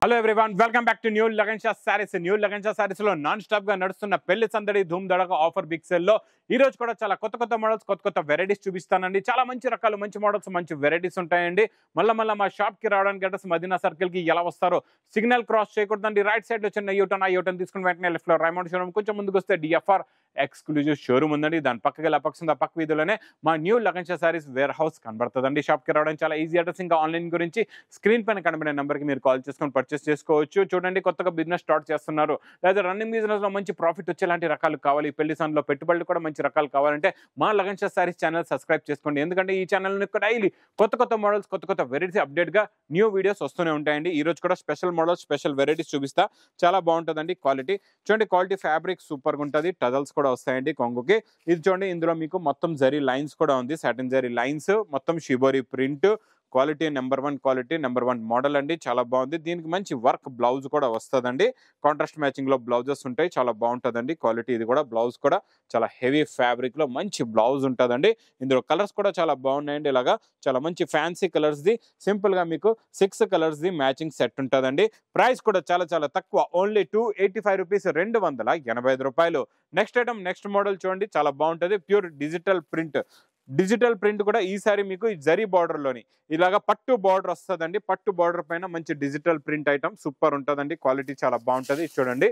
Hello everyone, welcome back to new Lagan Shah saris. New Lagan Shah saris లో non stop గా నడుస్తున్న పెళ్లి సందడి ధూమ్ దడక ఆఫర్ బిగ్ సేల్ లో ఈ రోజు కూడా చాలా కొత్త మోడల్స్, కొత్త వెరైటీస్ చూపిస్తానండి. చాలా మంచి రకాలు, మంచి మోడల్స్, మంచి వెరైటీస్ ఉంటాయండి. మళ్ళీ మా షాప్ కి రావడానికి అడ్రస్ మదీనా సర్కిల్ కి ఎలా వస్తారో సిగ్నల్ క్రాస్ చేయకూడదండి. రైట్ సైడ్ లో చిన్న యూటర్న్ తీసుకుని వెంటనే లెఫ్ట్ లో రైమౌండ్ షోరూమ్, కొంచెం ముందుకు వస్తే డిఎఫ్ఆర్ ఎక్స్క్లూజివ్ షోరూమ్ ఉందండి. దాని పక్కకి పక్కన పక్క వీధిలోనే మా new Lagan Shah sarees warehouse కనబడుతుందండి. షాప్ కి రావడం చాలా ఈజీ. అడ్రస్ ఇంకా ఆన్లైన్ గురించి స్క్రీన్ పైన కనబడే నెంబర్ కి మీరు కాల్ చేసుకొని పర్చేస్ చేసుకోవచ్చు. చూడండి, కొత్తగా బిజినెస్ స్టార్ట్ చేస్తున్నారు లేదా రన్నింగ్ బిజినెస్ లో మంచి ప్రాఫిట్ వచ్చేలాంటి రకాలు కావాలి, పెళ్లి సందులో పెట్టుబడులు కూడా మంచి రకాలు కావాలంటే మా లగన్ షా సారీస్ ఛానల్ సబ్స్క్రైబ్ చేసుకోండి. ఎందుకంటే ఈ ఛానల్ డైలీ కొత్త మోడల్స్, కొత్త వెరైటీస్ అప్డేట్ గా న్యూ వీడియోస్ వస్తూనే ఉంటాయండి. ఈ రోజు కూడా స్పెషల్ మోడల్స్, స్పెషల్ వెరైటీస్ చూపిస్తా. చాలా బాగుంటుందండి క్వాలిటీ. చూడండి, క్వాలిటీ ఫ్యాబ్రిక్ సూపర్ గా ఉంటుంది. టజల్స్ కూడా వస్తాయండి కొంగుకి. ఇది చూడండి, ఇందులో మీకు మొత్తం జరీ లైన్స్ కూడా ఉంది. సాటిన్ జరీ లైన్స్, మొత్తం shibori print. Quality number 1 quality, number 1 model అండి. చాలా బాగుంది. దీనికి మంచి వర్క్ బ్లౌజ్ కూడా వస్తుందండి. కాంట్రాస్ట్ మ్యాచింగ్ లో బ్లౌజెస్ ఉంటాయి. చాలా బాగుంటుందండి క్వాలిటీ. ఇది కూడా బ్లౌజ్ కూడా చాలా హెవీ ఫ్యాబ్రిక్ లో మంచి బ్లౌజ్ ఉంటుందండి. ఇందులో కలర్స్ కూడా చాలా బాగున్నాయండి. ఇలాగా చాలా మంచి ఫ్యాన్సీ కలర్స్ ది, సింపుల్ గా మీకు 6 కలర్స్ ది మ్యాచింగ్ సెట్ ఉంటుందండి. ప్రైస్ కూడా చాలా తక్కువ, ఓన్లీ 285 రూపీస్, 285 రూపాయలు. నెక్స్ట్ ఐటమ్, నెక్స్ట్ మోడల్ చూడండి, చాలా బాగుంటుంది. ప్యూర్ డిజిటల్ ప్రింట్ కూడా ఈసారి మీకు ఈ జరీ బార్డర్ లోని ఇలాగా పట్టు బార్డర్ వస్తుందండి. పట్టు బార్డర్ పైన మంచి డిజిటల్ ప్రింట్ ఐటమ్ సూపర్ ఉంటుందండి. క్వాలిటీ చాలా బాగుంటుంది. చూడండి,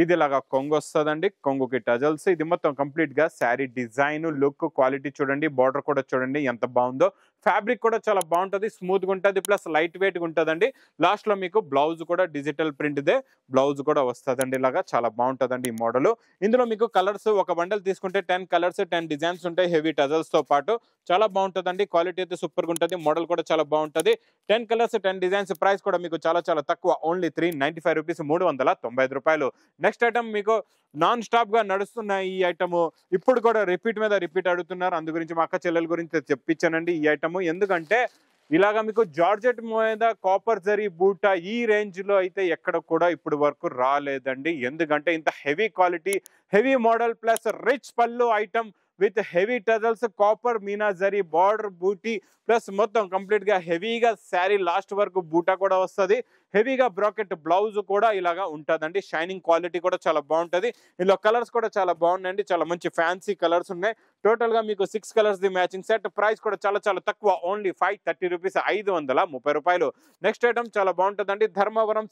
ఇది ఇలాగా కొంగు వస్తుందండి. కొంగుకి టజల్స్. ఇది మొత్తం కంప్లీట్ గా శారీ డిజైన్, లుక్, క్వాలిటీ చూడండి. బార్డర్ కూడా చూడండి ఎంత బాగుందో. ఫ్యాబ్రిక్ కూడా చాలా బాగుంటుంది, స్మూత్ గా ఉంటుంది, ప్లస్ లైట్ వెయిట్ గా ఉంటుందండి. లాస్ట్ లో మీకు బ్లౌజ్ కూడా డిజిటల్ ప్రింట్ దే బ్లౌజ్ కూడా వస్తుందండి. ఇలాగా చాలా బాగుంటుందండి ఈ మోడల్. ఇందులో మీకు కలర్స్ ఒక బండల్ తీసుకుంటే 10 కలర్స్, 10 డిజైన్స్ ఉంటాయి హెవీ టజల్స్ తో పాటు. చాలా బాగుంటుందండి. క్వాలిటీ అయితే సూపర్ గా ఉంటుంది. మోడల్ కూడా చాలా బాగుంటుంది. 10 కలర్స్, 10 డిజైన్స్. ప్రైస్ కూడా మీకు చాలా తక్కువ, ఓన్లీ 395 రూపీస్, 395 రూపాయలు. నెక్స్ట్ ఐటమ్ మీకు నాన్ స్టాప్ గా నడుస్తున్న ఈ ఐటమ్ ఇప్పుడు కూడా రిపీట్ మీద రిపీట్ అడుగుతున్నారు. అందు గురించి మా అక్క చెల్లెల గురించి చెప్పించానండి ఈ ఐటమ్. ఎందుకంటే ఇలాగా మీకు జార్జెట్ మీద కాపర్ జరీ బూటా ఈ రేంజ్ లో అయితే ఎక్కడ కూడా ఇప్పుడు వరకు రాలేదండి. ఎందుకంటే ఇంత heavy quality, heavy model plus rich పళ్ళు item with heavy tassels, copper meena zari border booti, plus మొత్తం కంప్లీట్ గా హెవీగా శారీ లాస్ట్ వరకు బూటా కూడా వస్తుంది. హెవీగా బ్రాకెట్ బ్లౌజ్ కూడా ఇలాగా ఉంటుందండి. షైనింగ్ క్వాలిటీ కూడా చాలా బాగుంటుంది. ఇందులో కలర్స్ కూడా చాలా బాగున్నాయండి. చాలా మంచి ఫ్యాన్సీ కలర్స్ ఉన్నాయి. టోటల్ గా మీకు 6 colours the matching set. Price కూడా చాలా తక్కువ, ఓన్లీ 530 రూపీస్, 530 రూపాయలు. నెక్స్ట్ ఐటమ్ చాలా బాగుంటుందండి. ధర్మవరం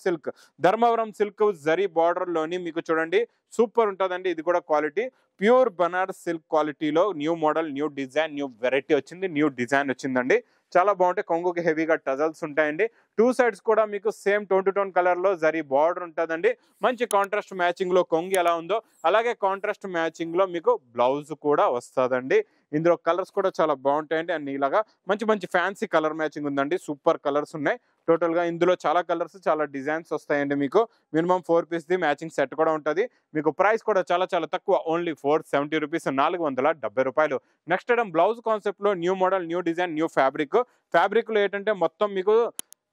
సిల్క్ జరీ బార్డర్ లోని మీకు చూడండి సూపర్ ఉంటుందండి. ఇది కూడా క్వాలిటీ ప్యూర్ బనారస్ సిల్క్ క్వాలిటీలో new model, new design, new variety వచ్చింది. న్యూ డిజైన్ వచ్చిందండి. చాలా బాగుంటాయి. కొంగుకి హెవీగా టజల్స్ ఉంటాయండి. 2 సైడ్స్ కూడా మీకు same tone to tone colour లో జరీ బార్డర్ ఉంటుందండి. మంచి కాంట్రాస్ట్ మ్యాచింగ్ లో కొంగు ఎలా ఉందో అలాగే కాంట్రాస్ట్ మ్యాచింగ్ లో మీకు బ్లౌజ్ కూడా వస్తుందండి. ఇందులో కలర్స్ కూడా చాలా బాగుంటాయండి. అన్ని ఇలాగా మంచి ఫ్యాన్సీ కలర్ మ్యాచింగ్ ఉందండి. సూపర్ కలర్స్ ఉన్నాయి. టోటల్ గా ఇందులో చాలా కలర్స్, చాలా డిజైన్స్ వస్తాయండి. మీకు minimum 4 piece the matching set కూడా ఉంటుంది. మీకు ప్రైస్ కూడా చాలా తక్కువ, ఓన్లీ 470 రూపీస్, 470 రూపాయలు. నెక్స్ట్ ఐటమ్ బ్లౌజ్ కాన్సెప్ట్ లో new model, new design, new fabric లో ఏంటంటే మొత్తం మీకు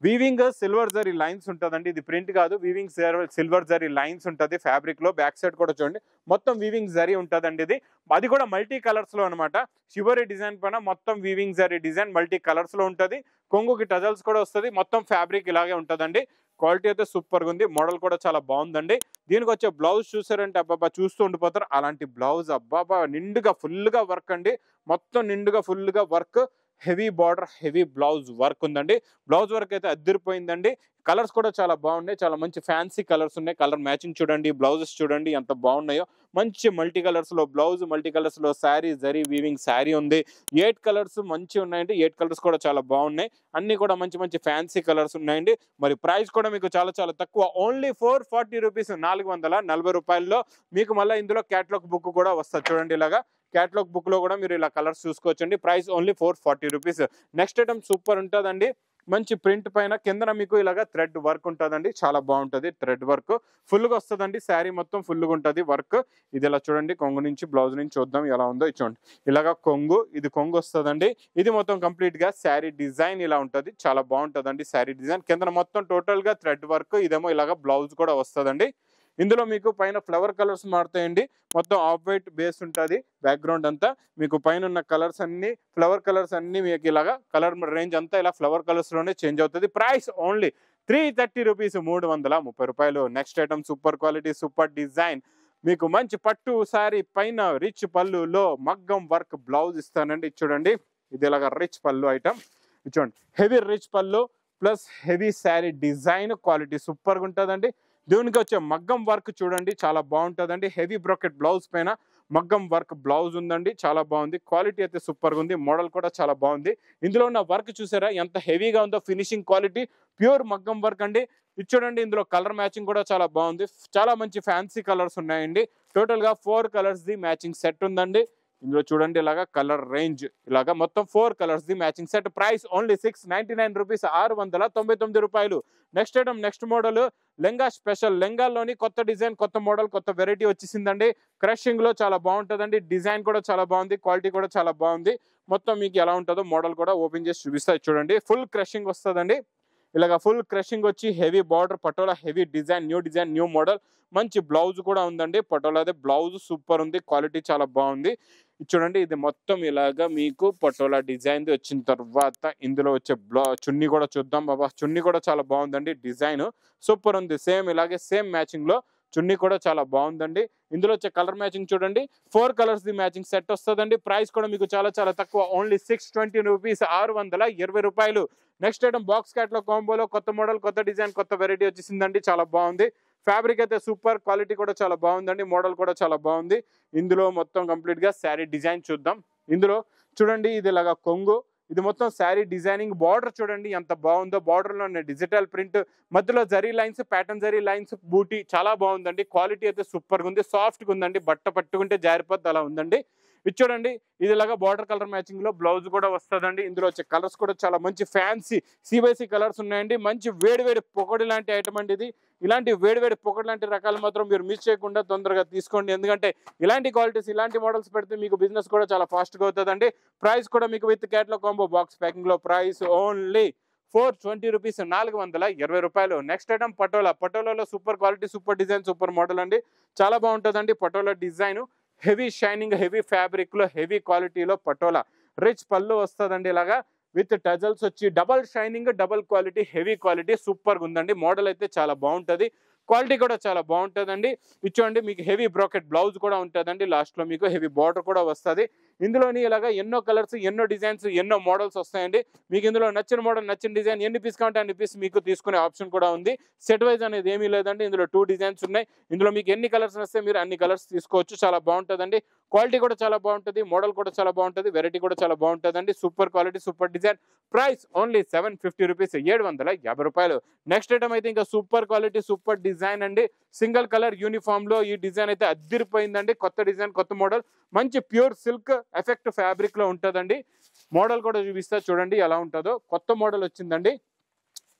వీవింగ్ సిల్వర్ జరీ లైన్స్ ఉంటుందండి. ఇది ప్రింట్ కాదు, వీవింగ్ సిల్వర్ జరీ లైన్స్ ఉంటుంది ఫ్యాబ్రిక్ లో. బ్యాక్ సైడ్ కూడా చూడండి మొత్తం వీవింగ్ జరీ ఉంటుందండి. అది కూడా మల్టీ కలర్స్ లో అనమాట. షివరీ డిజైన్ పైన మొత్తం weaving zari design multi colours లో ఉంటుంది. కొంగుకి టజల్స్ కూడా వస్తుంది. మొత్తం ఫ్యాబ్రిక్ ఇలాగే ఉంటుందండి. క్వాలిటీ అయితే సూపర్ గా ఉంది. మోడల్ కూడా చాలా బాగుందండి. దీనికి వచ్చే బ్లౌజ్ చూసారంటే అబ్బాబా చూస్తూ ఉండిపోతారు. అలాంటి బ్లౌజ్ అబ్బాబా నిండుగా ఫుల్ గా వర్క్ అండి. మొత్తం నిండుగా ఫుల్ గా work, heavy border, heavy blouse work ఉందండి. బ్లౌజ్ వర్క్ అయితే అద్దరిపోయిందండి. కలర్స్ కూడా చాలా బాగున్నాయి. చాలా మంచి ఫ్యాన్సీ కలర్స్ ఉన్నాయి. కలర్ మ్యాచింగ్ చూడండి, బ్లౌజెస్ చూడండి ఎంత బాగున్నాయో. మంచి మల్టీ కలర్స్ లో బ్లౌజ్, మల్టీ కలర్స్ లో శారీ, జరీ వీవింగ్ శారీ ఉంది. 8 కలర్స్ మంచి ఉన్నాయండి. 8 కలర్స్ కూడా చాలా బాగున్నాయి. అన్ని కూడా మంచి ఫ్యాన్సీ కలర్స్ ఉన్నాయండి. మరి ప్రైస్ కూడా మీకు చాలా తక్కువ, ఓన్లీ 440 రూపీస్, 440 రూపాయల్లో. మీకు మళ్ళీ ఇందులో క్యాటలాగ్ బుక్ కూడా వస్తుంది చూడండి. ఇలాగా క్యాటలాగ్ బుక్ లో కూడా మీరు ఇలా కలర్స్ చూసుకోవచ్చండి. Price only 440 rupees. Next item super ఉంటుందండి. మంచి ప్రింట్ పైన కిందన మీకు ఇలాగా థ్రెడ్ వర్క్ ఉంటుందండి. చాలా బాగుంటుంది. థ్రెడ్ వర్క్ ఫుల్ గా వస్తుందండి. శారీ మొత్తం ఫుల్ గా ఉంటుంది వర్క్. ఇది ఇలా చూడండి, కొంగు నుంచి బ్లౌజ్ నుంచి చూద్దాం ఎలా ఉందో. చూడండి ఇలాగా కొంగు, ఇది కొంగు వస్తుందండి. ఇది మొత్తం కంప్లీట్ గా శారీ డిజైన్ ఇలా ఉంటుంది. చాలా బాగుంటుందండి శారీ డిజైన్. కింద మొత్తం టోటల్ గా థ్రెడ్ వర్క్. ఇదేమో ఇలాగా బ్లౌజ్ కూడా వస్తుందండి. ఇందులో మీకు పైన ఫ్లవర్ కలర్స్ మారుతాయండి. మొత్తం ఆఫ్ వైట్ బేస్ ఉంటుంది బ్యాక్గ్రౌండ్ అంతా. మీకు పైన ఉన్న కలర్స్ అన్ని ఫ్లవర్ కలర్స్ అన్ని మీకు ఇలాగా కలర్ రేంజ్ అంతా ఇలా ఫ్లవర్ కలర్స్ లోనే చేంజ్ అవుతుంది. ప్రైస్ ఓన్లీ 330 రూపీస్, 330 రూపాయలు. Next item super quality super design, మీకు మంచి పట్టు శారీ పైన రిచ్ పళ్ళులో మగ్గం వర్క్ బ్లౌజ్ ఇస్తానండి. చూడండి ఇది ఇలాగా రిచ్ పళ్ళు ఐటమ్, చూడండి హెవీ రిచ్ పళ్ళు plus heavy sari design, quality సూపర్గా ఉంటుందండి. దీనికి వచ్చే మగ్గం వర్క్ చూడండి చాలా బాగుంటుందండి. హెవీ బ్రోకెట్ బ్లౌజ్ పైన మగ్గం వర్క్ బ్లౌజ్ ఉందండి, చాలా బాగుంది. క్వాలిటీ అయితే సూపర్గా ఉంది, మోడల్ కూడా చాలా బాగుంది. ఇందులో ఉన్న వర్క్ చూసారా ఎంత హెవీగా ఉందో, ఫినిషింగ్ క్వాలిటీ ప్యూర్ మగ్గం వర్క్ అండి. ఇది చూడండి ఇందులో కలర్ మ్యాచింగ్ కూడా చాలా బాగుంది, చాలా మంచి ఫ్యాన్సీ కలర్స్ ఉన్నాయండి. టోటల్గా 4 కలర్స్ ది మ్యాచింగ్ సెట్ ఉందండి. ఇందులో చూడండి ఇలాగా కలర్ రేంజ్, ఇలాగా మొత్తం 4 colours the matching set. Price only 699 rupees, 699 రూపాయలు. Next item next model lehenga special, లెంగాల్లోని కొత్త డిజైన్ కొత్త మోడల్ కొత్త వెరైటీ వచ్చేసిందండి. క్రషింగ్ లో చాలా బాగుంటుందండి, డిజైన్ కూడా చాలా బాగుంది, క్వాలిటీ కూడా చాలా బాగుంది. మొత్తం మీకు ఎలా ఉంటుందో మోడల్ కూడా ఓపెన్ చేసి చూపిస్తా చూడండి. ఫుల్ క్రషింగ్ వస్తుందండి, ఇలాగా ఫుల్ క్రషింగ్ వచ్చి heavy border patola, heavy design new model. మంచి బ్లౌజ్ కూడా ఉందండి, పటోలాదే బ్లౌజ్ సూపర్ ఉంది, క్వాలిటీ చాలా బాగుంది. చూడండి ఇది మొత్తం ఇలాగా మీకు పటోలా డిజైన్ వచ్చిన తర్వాత ఇందులో వచ్చే చున్నీ కూడా చూద్దాం. బాబా చున్నీ కూడా చాలా బాగుందండి, డిజైన్ సూపర్ ఉంది. సేమ్ ఇలాగే సేమ్ మ్యాచింగ్ లో చున్నీ కూడా చాలా బాగుందండి. ఇందులో వచ్చే కలర్ మ్యాచింగ్ చూడండి 4 కలర్స్ ది మ్యాచింగ్ సెట్ వస్తుందండి. ప్రైస్ కూడా మీకు చాలా చాలా తక్కువ, ఓన్లీ 620 రూపీస్, 620 రూపాయలు. నెక్స్ట్ ఐటమ్ బాక్స్ క్యాట్ లో కాంబోలో కొత్త మోడల్ కొత్త డిజైన్ కొత్త వెరైటీ వచ్చేసిందండి, చాలా బాగుంది. ఫ్యాబ్రిక్ అయితే సూపర్, క్వాలిటీ కూడా చాలా బాగుందండి, మోడల్ కూడా చాలా బాగుంది. ఇందులో మొత్తం కంప్లీట్ గా శారీ డిజైన్ చూద్దాం. ఇందులో చూడండి ఇది ఇలాగా కొంగు, ఇది మొత్తం శారీ డిజైనింగ్. బార్డర్ చూడండి ఎంత బాగుందో, బార్డర్ లో డిజిటల్ ప్రింట్, మధ్యలో zari lines, pattern zari lines, booti చాలా బాగుందండి. క్వాలిటీ అయితే సూపర్ గా ఉంది, సాఫ్ట్ గా ఉందండి, బట్ట పట్టుకుంటే జారిపోద్ది అలా ఉందండి. ఇది చూడండి ఇది ఇలాగా బార్డర్ కలర్ మ్యాచింగ్ లో బ్లౌజ్ కూడా వస్తుందండి. ఇందులో వచ్చే కలర్స్ కూడా చాలా మంచి ఫ్యాన్సీ సిబైసీ కలర్స్ ఉన్నాయండి. మంచి వేడి పొగడి లాంటి ఐటమ్ అండి ఇది. ఇలాంటి వేడి పొగడి లాంటి రకాలు మాత్రం మీరు మిస్ చేయకుండా తొందరగా తీసుకోండి, ఎందుకంటే ఇలాంటి క్వాలిటీస్ ఇలాంటి మోడల్స్ పెడితే మీకు బిజినెస్ కూడా చాలా ఫాస్ట్ గా అవుతుందండి. ప్రైస్ కూడా మీకు with catalogue combo box packing లో ప్రైస్ ఓన్లీ 420 రూపీస్, 420 రూపాయలు. నెక్స్ట్ ఐటమ్ పటోలాలో super quality super design super model అండి, చాలా బాగుంటుందండి. Patola design heavy shining heavy fabric లో హెవీ క్వాలిటీలో పటోలా రిచ్ పళ్ళు వస్తుందండి. ఇలాగా విత్ టజల్స్ వచ్చి double shining double quality heavy quality super గా ఉందండి. మోడల్ అయితే చాలా బాగుంటది, క్వాలిటీ కూడా చాలా బాగుంటుందండి. ఇచ్చోండి మీకు హెవీ బ్రోకెట్ బ్లౌజ్ కూడా ఉంటుందండి, లాస్ట్ లో మీకు హెవీ బార్డర్ కూడా వస్తుంది. ఇందులోని ఇలాగా ఎన్నో కలర్స్ ఎన్నో డిజైన్స్ ఎన్నో మోడల్స్ వస్తాయండి. మీకు ఇందులో నచ్చిన మోడల్ నచ్చిన డిజైన్ ఎన్ని పీస్ కావాలంటే అన్ని పీస్ మీకు తీసుకునే ఆప్షన్ కూడా ఉంది. సెట్ వైజ్ అనేది ఏమీ లేదండి, ఇందులో 2 డిజైన్స్ ఉన్నాయి. ఇందులో మీకు ఎన్ని కలర్స్ వస్తే మీరు అన్ని కలర్స్ తీసుకోవచ్చు, చాలా బాగుంటుందండి. క్వాలిటీ కూడా చాలా బాగుంటుంది, మోడల్ కూడా చాలా బాగుంటుంది, వెరైటీ కూడా చాలా బాగుంటుందండి. Super quality super design. Price only 750 rupees, 750 రూపాయలు. నెక్స్ట్ ఐటమ్ అయితే ఇంకా సూపర్ క్వాలిటీ సూపర్ డిజైన్ అండి. సింగిల్ కలర్ యూనిఫామ్ లో ఈ డిజైన్ అయితే అదిరిపోయిందండి. కొత్త డిజైన్ కొత్త మోడల్, మంచి ప్యూర్ సిల్క్ ఎఫెక్ట్ ఫ్యాబ్రిక్ లో ఉంటుందండి. మోడల్ కూడా చూపిస్తా చూడండి ఎలా ఉంటుందో. కొత్త మోడల్ వచ్చిందండి.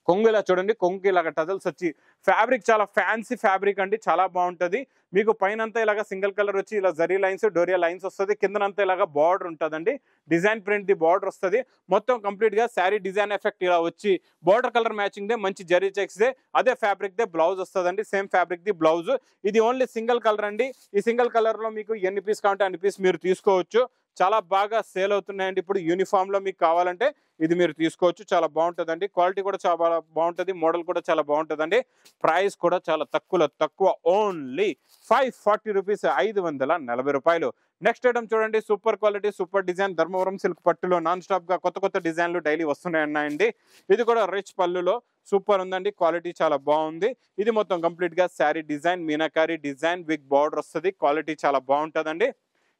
కొంగు ఇలా చూడండి, కొంగు ఇలాగ టజల్స్ వచ్చి ఫ్యాబ్రిక్ చాలా ఫ్యాన్సీ ఫ్యాబ్రిక్ అండి, చాలా బాగుంటుంది. మీకు పైనంతా ఇలాగ సింగిల్ కలర్ వచ్చి ఇలా జరీ లైన్స్ డోరియా లైన్స్ వస్తుంది, కిందనంతా ఇలాగ బార్డర్ ఉంటుందండి, డిజైన్ ప్రింట్ ది బార్డర్ వస్తుంది. మొత్తం కంప్లీట్ గా శారీ డిజైన్ ఎఫెక్ట్ ఇలా వచ్చి బార్డర్ కలర్ మ్యాచింగ్ దే మంచి జరీ చెక్స్ దే అదే ఫ్యాబ్రిక్ దే బ్లౌజ్ వస్తుందండి, సేమ్ ఫ్యాబ్రిక్ ది బ్లౌజ్. ఇది ఓన్లీ సింగిల్ కలర్ అండి. ఈ సింగిల్ కలర్ లో మీకు ఎన్ని పీస్ కావాలంటే అన్ని పీస్ మీరు తీసుకోవచ్చు. చాలా బాగా సేల్ అవుతున్నాయండి ఇప్పుడు. యూనిఫామ్ లో మీకు కావాలంటే ఇది మీరు తీసుకోవచ్చు, చాలా బాగుంటుందండి. క్వాలిటీ కూడా చాలా బాగుంటుంది, మోడల్ కూడా చాలా బాగుంటుందండి. ప్రైస్ కూడా చాలా తక్కువ, ఓన్లీ 540 రూపీస్, 540 రూపాయలు. నెక్స్ట్ ఐటమ్ చూడండి super quality super design Dharmavaram silk పట్టులో నాన్ స్టాప్ గా కొత్త డిజైన్లు డైలీ వస్తున్నాయండి. ఇది కూడా రిచ్ పళ్ళులో సూపర్ ఉందండి, క్వాలిటీ చాలా బాగుంది. ఇది మొత్తం కంప్లీట్ గా sari design meenakari design big border వస్తుంది, క్వాలిటీ చాలా బాగుంటుందండి.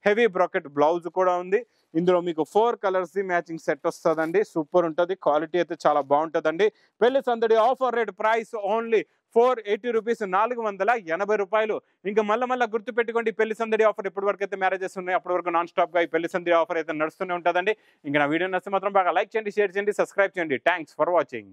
హెవీ బ్రాకెట్ బ్లౌజ్ కూడా ఉంది. ఇందులో మీకు 4 కలర్స్ ది మ్యాచింగ్ సెట్ వస్తుందండి, సూపర్ ఉంటుంది, క్వాలిటీ అయితే చాలా బాగుంటుందండి. పెళ్లి సందడి offer rate price only 480 rupees, 480 రూపాయలు. ఇంకా మళ్ళీ గుర్తు పెట్టుకోండి, పెళ్లి సందడి ఆఫర్ ఎప్పటి వరకు అయితే మ్యారేజెస్ ఉన్నాయి అప్పటి వరకు నాన్ స్టాప్ గా ఈ పెళ్లి సందడి ఆఫర్ అయితే నడుస్తూనే ఉంటుందండి. ఇంకా నా వీడియో నచ్చితే మాత్రం బాగా లైక్ చేయండి, షేర్ చేయండి, సబ్స్క్రైబ్ చేయండి. Thanks for watching.